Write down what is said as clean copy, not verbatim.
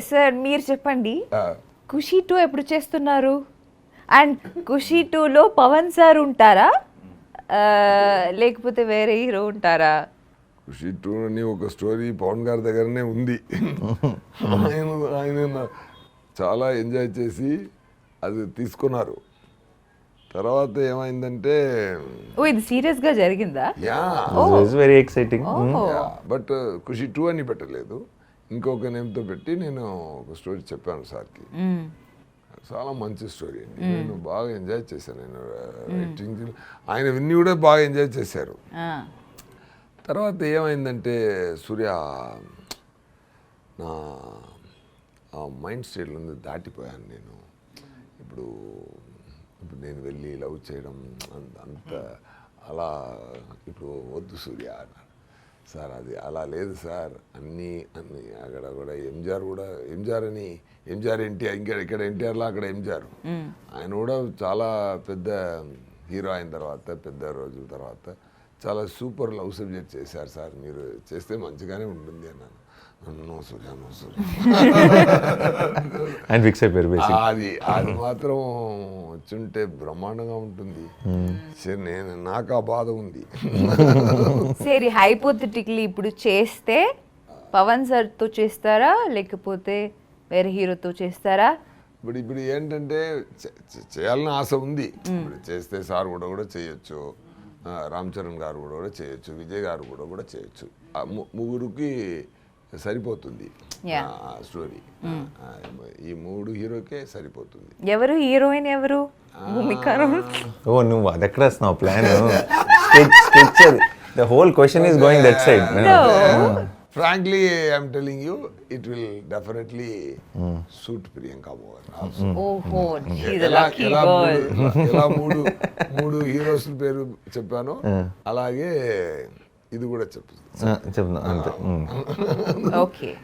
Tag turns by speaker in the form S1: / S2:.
S1: Sir మీరు చెప్పండి, ఖుషి 2 ఎప్పుడు చేస్తున్నారు? అండ్ ఖుషి 2లో పవన్ సార్ ఉంటారా లేకపోతే వేరే హీరో ఉంటారా?
S2: ఖుషి 2 అని ఒక స్టోరీ పవన్ గారి దగ్గరనే ఉంది. ఆయన చాలా ఎంజాయ్ చేసి అది తీసుకున్నారు. తర్వాత ఏమైందంటే
S1: ఓ ఇది సీరియస్ గా జరిగిందా?
S3: Very exciting.
S2: బట్ ఖుషి 2 అని పెట్టలేదు, ఇంకొక నేమ్తో పెట్టి నేను ఒక స్టోరీ చెప్పాను సార్కి. చాలా మంచి స్టోరీ అండి, నేను బాగా ఎంజాయ్ చేశాను. నేను రైటింగ్ ఆయన విన్ని కూడా బాగా ఎంజాయ్ చేశారు. తర్వాత ఏమైందంటే సూర్య నా మైండ్ స్టేట్ నుండి దాటిపోయాను నేను. ఇప్పుడు నేను వెళ్ళి లవ్ చేయడం అంత అలా ఇప్పుడు వద్దు సూర్య అన్నాడు. సార్ అది అలా లేదు సార్, అన్నీ అక్కడ కూడా ఎంజార్ ఎన్టీఆర్, ఇక్కడ ఎన్టీఆర్లో అక్కడ ఎంజార్. ఆయన కూడా చాలా పెద్ద హీరో అయిన తర్వాత, పెద్ద రోజుల తర్వాత చాలా సూపర్ లవ్ సబ్జెక్ట్ చేశారు సార్, మీరు చేస్తే మంచిగానే ఉంటుంది అన్నాను. నో సూర్య
S3: అండ్ ఫిక్స్ అయిపోయారు.
S2: అది మాత్రం వచ్చుంటే బ్రహ్మాండంగా ఉంటుంది. సరే నాకు ఆ బాధ ఉంది.
S1: సరే హైపోథెటికల్లీ ఇప్పుడు చేస్తే పవన్ సార్తో చేస్తారా లేకపోతే వేరే హీరోతో చేస్తారా?
S2: ఇప్పుడు ఏంటంటే చేయాలని ఆశ ఉంది. ఇప్పుడు చేస్తే సార్ కూడా చేయొచ్చు, రామ్ చరణ్ గారు కూడా చేయొచ్చు, విజయ్ గారు కూడా చేయొచ్చు. ముగ్గురికి సరిపోతుంది స్టోరీ. ఈ 3 హీరోకే సరిపోతుంది.
S1: ఎవరు హీరోయిన్? ఎవరు?
S3: ఓ నువ్వు అది ఎక్కడ వస్తున్నావు plan? The whole question is going that side.
S2: Frankly, I'm telling you, it will definitely suit Priyanka more also.
S1: ఓహో, she's a lucky girl.
S2: ఎలా మూడు హీరోస్ పేరు చెప్పాను, అలాగే ఇది కూడా చెప్తున్నా
S3: చెప్తున్నా అంతే.
S1: ఓకే.